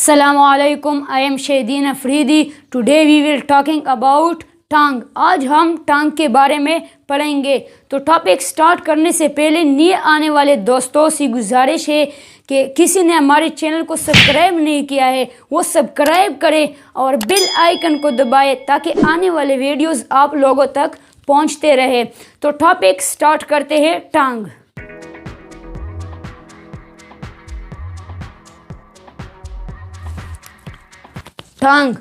Assalamualaikum, I am Shahdeen Afridi. Today we will talking about टांग। आज हम टांग के बारे में पढ़ेंगे। तो टॉपिक स्टार्ट करने से पहले नए आने वाले दोस्तों से गुजारिश है कि किसी ने हमारे चैनल को सब्सक्राइब नहीं किया है वो सब्सक्राइब करें और बेल आइकन को दबाएं ताकि आने वाले वीडियोस आप लोगों तक पहुंचते रहे। तो टॉपिक स्टार्ट करते हैं। टांग। टांग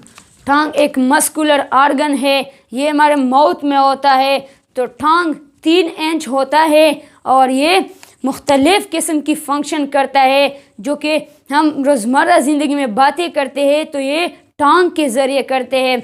टांग एक मस्कुलर ऑर्गन है, ये हमारे माउथ में होता है। तो टांग 3 इंच होता है और ये मुख्तलिफ़ किस्म की फ़ंक्शन करता है जो कि हम रोज़मर्रा ज़िंदगी में बातें करते हैं तो ये टांग के ज़रिए करते हैं।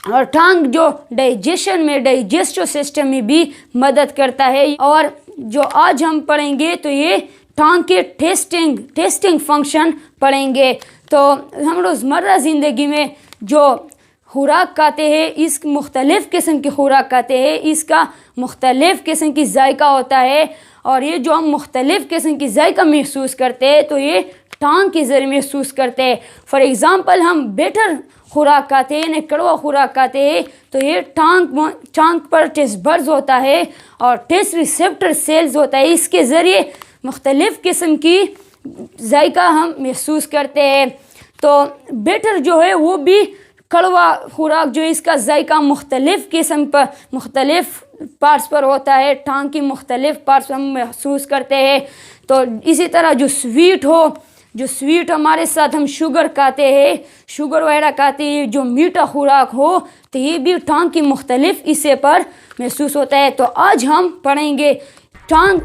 और टांग जो डाइजेस्टिव सिस्टम में भी मदद करता है। और जो आज हम पढ़ेंगे तो ये टांग के टेस्टिंग फंक्शन पढ़ेंगे। तो हम रोज़मर्रा ज़िंदगी में जो खुराक खाते हैं, इस मुख्तलिफ़ किस्म की खुराक खाते हैं, इसका मुख्तलिफ़ किस्म की जायका होता है। और ये जो हम मुख्तलिफ़ किस्म की जायका महसूस करते हैं तो ये टांग के ज़रिए महसूस करते हैं। फॉर एग्ज़ाम्पल हम बेटर खुराक खाते हैं यानी कड़वा खुराक खाते हैं तो ये टांग पर टेस्ट बड्स होता है और टेस्ट रिसेप्टर सेल्स होता है। इसके ज़रिए मुख्तलिफ़ किस्म की जायका हम महसूस करते हैं। तो बेटर जो है वो भी कड़वा खुराक जो इसका जायका मुख्तलिफ़ किस्म पर मुख्तलिफ़ पार्ट्स पर होता है, टांग की मुख्तलिफ़ पार्ट्स हम महसूस करते हैं। तो इसी तरह जो स्वीट हमारे साथ हम शुगर खाते हैं, शुगर वगैरह खाते हैं, जो मीठा खुराक हो तो ये भी टांग की मुख्तलिफ़ हिस्से पर महसूस होता है। तो आज हम पढ़ेंगे टांग।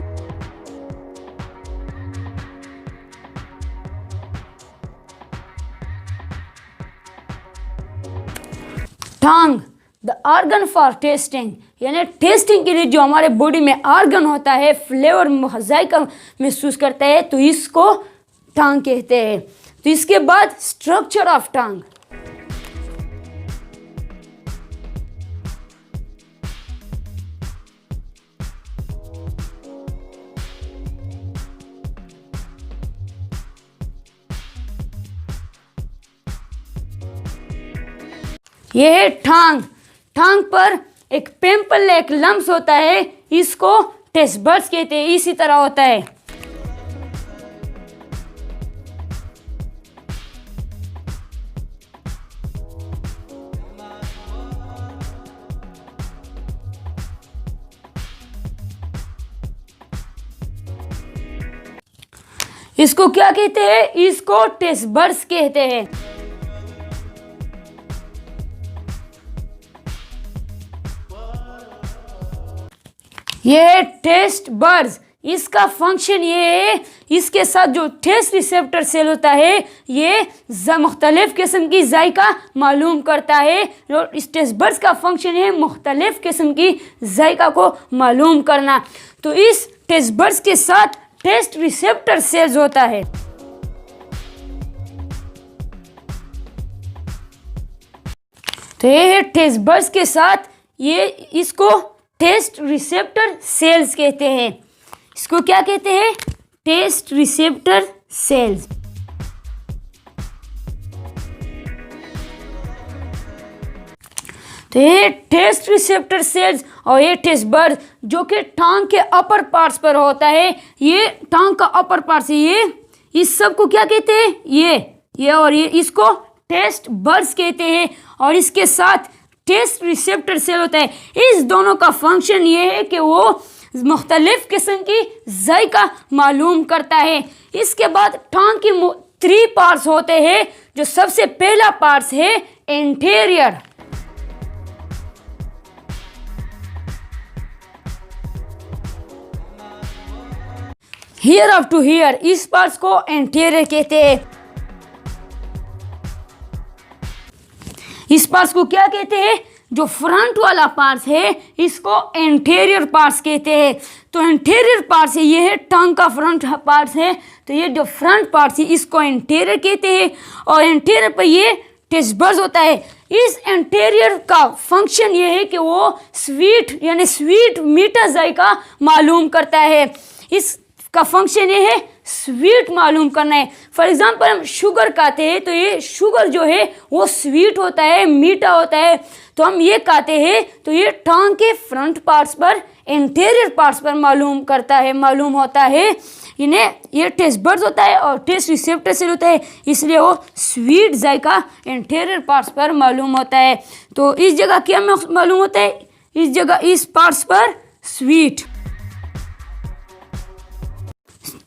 टांग द ऑर्गन फॉर टेस्टिंग, यानी टेस्टिंग के लिए जो हमारे बॉडी में ऑर्गन होता है, फ्लेवर जायका महसूस करता है तो इसको टांग कहते हैं। तो इसके बाद स्ट्रक्चर ऑफ टांग। यह है टांग पर एक पिंपल एक लम्स होता है, इसको टेस्ट बड्स कहते हैं। इसी तरह होता है। इसको क्या कहते हैं? इसको टेस्ट बड्स कहते हैं। ये है टेस्ट बड्स। इसका फंक्शन ये है, इसके साथ जो टेस्ट रिसेप्टर सेल होता है ये मुख्तलिफ़ किस्म की जायका मालूम करता है। और इस टेस्ट बड्स का फंक्शन है मुख्तलिफ़ किस्म की जायका को मालूम करना। तो इस टेस्ट बड्स के साथ टेस्ट रिसेप्टर सेल्स होता है। तो ये है टेस्ट बड्स के साथ, ये इसको टेस्ट रिसेप्टर सेल्स कहते हैं। इसको क्या कहते हैं? Taste receptor cells. तो ये टेस्ट रिसेप्टर सेल्स और ये टेस्ट बड जो कि टांग के अपर पार्ट्स पर होता है। ये टांग का अपर पार्ट्स है, ये इस सब को क्या कहते हैं? ये और ये इसको टेस्ट बड्स कहते हैं। और इसके साथ टेस्ट रिसेप्टर सेल होता है। इस दोनों का फंक्शन ये है कि वो मुख्तलिफ़ किस्म की जायका मालूम करता है। इसके बाद टांग की 3 पार्ट्स होते हैं। जो सबसे पहला पार्ट्स है anterior. Here up to here, इस पार्ट्स को एंटीरियर कहते हैं। इस पार्ट्स को क्या कहते हैं? जो फ्रंट वाला पार्ट्स है इसको एंटीरियर पार्ट्स कहते हैं। तो एंटीरियर पार्ट्स है, ये है टांग का फ्रंट पार्ट्स है। तो ये जो फ्रंट पार्ट्स है इसको एंटीरियर कहते हैं। और एंटीरियर पर ये टेस्ट बड्स होता है। इस एंटीरियर का फंक्शन ये है कि वो स्वीट मीठा जायका मालूम करता है। इसका फंक्शन ये है स्वीट मालूम करना है। फॉर एग्जांपल हम शुगर खाते हैं तो ये शुगर जो है वो स्वीट होता है, मीठा होता है। तो हम ये खाते हैं तो ये टंग के फ्रंट पार्ट्स पर, इंटीरियर पार्ट्स पर मालूम होता है। इन्हें ये टेस्ट बड्स होता है और टेस्ट रिसेप्टर सेल होता है, इसलिए वो स्वीट जायका इंटीरियर पार्ट्स पर मालूम होता है। तो इस जगह क्या मालूम होता है, इस जगह इस पार्ट्स पर स्वीट।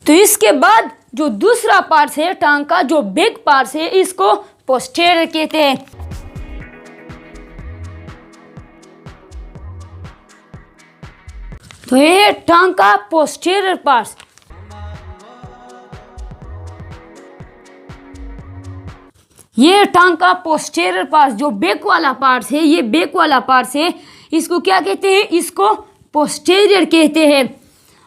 तो इसके बाद जो दूसरा पार्ट है टांग का, जो बिग पार्ट है, इसको पोस्टीरियर कहते हैं। तो ये है टांग का पोस्टीरियर पार्ट। ये टांग का पोस्टीरियर पार्ट जो बैक वाला पार्ट है, ये बैक वाला पार्ट है, इसको क्या कहते हैं, इसको पोस्टीरियर कहते हैं।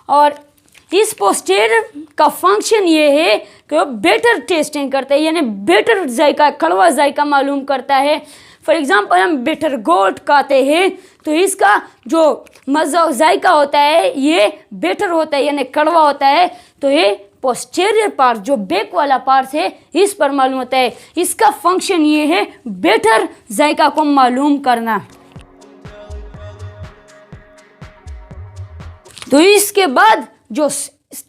और इस पोस्टीरियर का फंक्शन ये है कि वो बेटर टेस्टिंग करता है, यानी बेटर जायका, कड़वा जायका मालूम करता है। फॉर एग्जांपल हम बिटर गोट खाते हैं तो इसका जो मज़ा जायका होता है ये बेटर होता है, यानी कड़वा होता है। तो ये पोस्टीरियर पार्ट जो बैक वाला पार्ट है इस पर मालूम होता है। इसका फंक्शन ये है बेटर जायका को मालूम करना। तो इसके बाद जो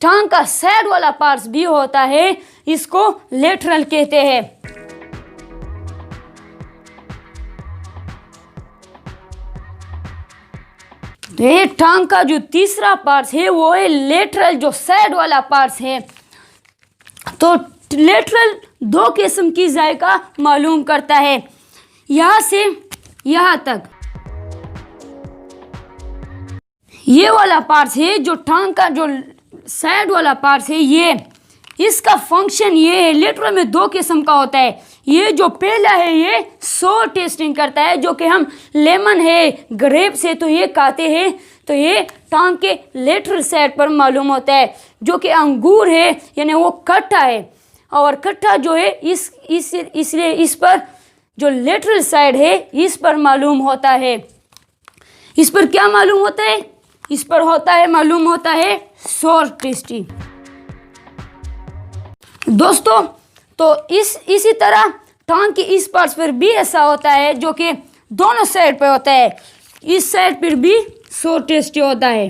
टांग का साइड वाला पार्ट भी होता है इसको लेटरल कहते हैं। तो ये टांग का जो तीसरा पार्ट है वो है लेटरल, जो साइड वाला पार्ट है। तो लेटरल दो किस्म की जायका मालूम करता है, यहाँ से यहाँ तक। ये वाला पार्ट है जो टांग का जो साइड वाला पार्ट है, ये इसका फंक्शन ये है, लेटरल में दो किस्म का होता है। ये जो पहला है ये सोर टेस्टिंग करता है, जो कि हम लेमन है, ग्रेप से तो ये खाते हैं, तो ये टांग के लेटरल साइड पर मालूम होता है। जो कि अंगूर है यानी वो खट्टा है, और खट्टा जो है इसलिए इस पर जो लेटरल साइड है इस पर मालूम होता है। इस पर क्या मालूम होता है, इस पर मालूम होता है सोर टेस्टिंग। दोस्तों तो इसी तरह टांग की इस पार्ट पर भी ऐसा होता है, जो कि दोनों साइड पे होता है। इस साइड पर भी सोर टेस्टी होता है।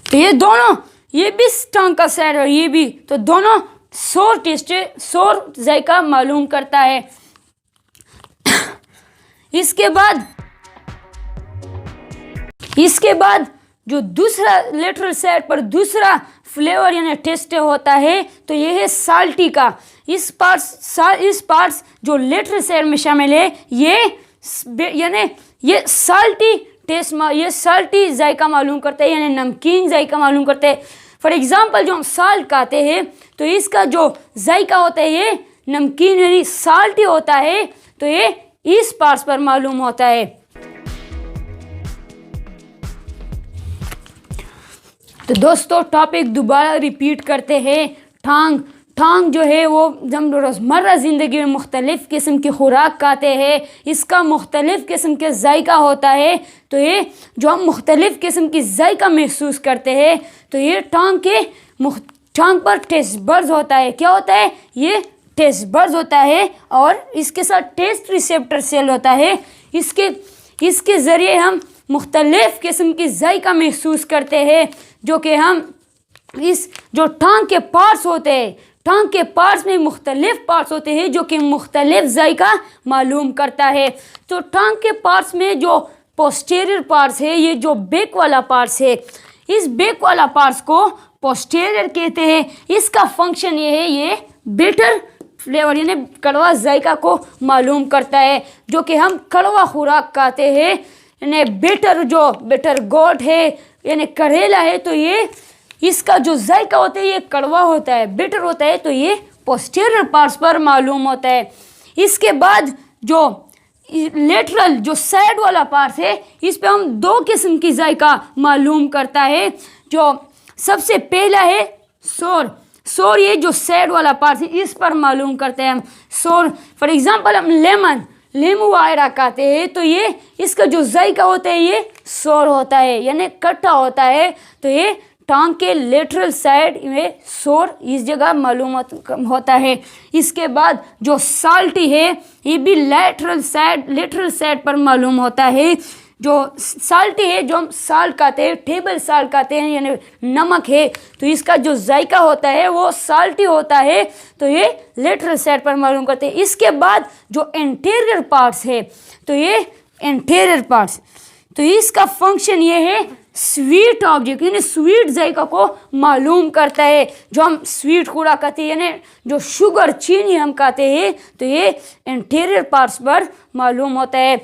तो ये दोनों, ये भी टांग का साइड और ये भी, तो दोनों सोर टेस्टी, सोर जायका मालूम करता है। इसके बाद जो दूसरा लेटरल साइड पर दूसरा फ्लेवर यानी टेस्ट होता है, तो ये है साल्टी का। इस पार्ट्स जो लेटरल साइड में शामिल है, ये साल्टी टेस्ट, ये साल्टी जायका मालूम करता है, यानी नमकीन जायका मालूम करता है। फॉर एग्जांपल जो हम साल्ट खाते हैं तो इसका जो जायका होता है ये नमकीन यानी साल्टी होता है, तो ये इस पार्ट्स पर मालूम होता है। तो दोस्तों टॉपिक दोबारा रिपीट करते हैं। टांग जो है वो जब रोज़मर्रा ज़िंदगी में मुख्तलिफ़ किस्म की खुराक खाते हैं, इसका मुख्तलिफ़ किस्म के जायका होता है। तो ये जो हम मुख्तलिफ़ किस्म की जायका महसूस करते हैं, तो ये टांग पर टेस्ट बड्स होता है। क्या होता है, ये टेस्ट बड्स होता है और इसके साथ टेस्ट रिसेप्टर सेल होता है। इसके ज़रिए हम मुख्तलिफ़ किस्म की जायका महसूस करते हैं, जो कि हम इस जो टांग के पार्ट्स होते हैं, टांग के पार्ट्स में मुख्तलिफ पार्ट्स होते हैं जो कि मुख्तलिफ जायका मालूम करता है। तो टांग के पार्ट्स में जो पोस्टीरियर पार्ट्स है, ये जो बैक वाला पार्ट्स है, इस बैक वाला पार्ट्स को पोस्टीरियर कहते हैं। इसका फंक्शन ये है, ये बेटर फ्लेवर यानी कड़वा जायका को मालूम करता है। जो कि हम कड़वा खुराक खाते हैं, यानी बेटर गोट है यानी करेला है, तो ये इसका जो जायका होता है ये कड़वा होता है, बेटर होता है, तो ये पोस्टीरियर पार्ट्स पर मालूम होता है। इसके बाद जो लेटरल जो साइड वाला पार्ट है, इस पे हम दो किस्म की जायका मालूम करता है। जो सबसे पहला है सोर, ये जो साइड वाला पार्ट है इस पर मालूम करते हैं हम सोर। फॉर एग्जांपल हम लेमू वगैरह खाते हैं, तो ये इसका जो जायका होता है ये सोर होता है, यानी खट्टा होता है, तो ये टांग के लेटरल साइड में सोर इस जगह मालूम होता है। इसके बाद जो साल्टी है ये भी लेटरल साइड पर मालूम होता है। जो साल्टी है, जो हम साल्ट कहते हैं, टेबल साल्ट कहते हैं, यानी नमक है, तो इसका जो जायका होता है वो साल्टी होता है, तो ये लेटरल साइड पर मालूम करते हैं। इसके बाद जो इंटीरियर पार्ट्स है, तो ये इंटीरियर पार्ट्स, तो इसका फंक्शन ये है स्वीट ऑब्जेक्ट, यानी स्वीट जायका को मालूम करता है। जो हम स्वीट कूड़ा कहते हैं, यानी जो शुगर चीनी हम कहते हैं, तो ये इंटीरियर पार्ट्स पर मालूम होता है।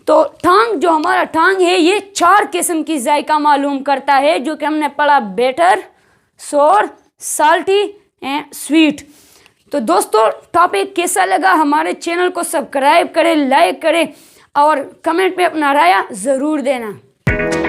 तो टांग, जो हमारा टांग है, ये 4 किस्म की जायका मालूम करता है, जो कि हमने पढ़ा, बेटर, सोर, साल्टी एंड स्वीट। तो दोस्तों, टॉपिक कैसा लगा? हमारे चैनल को सब्सक्राइब करें, लाइक करें और कमेंट में अपना राय ज़रूर देना।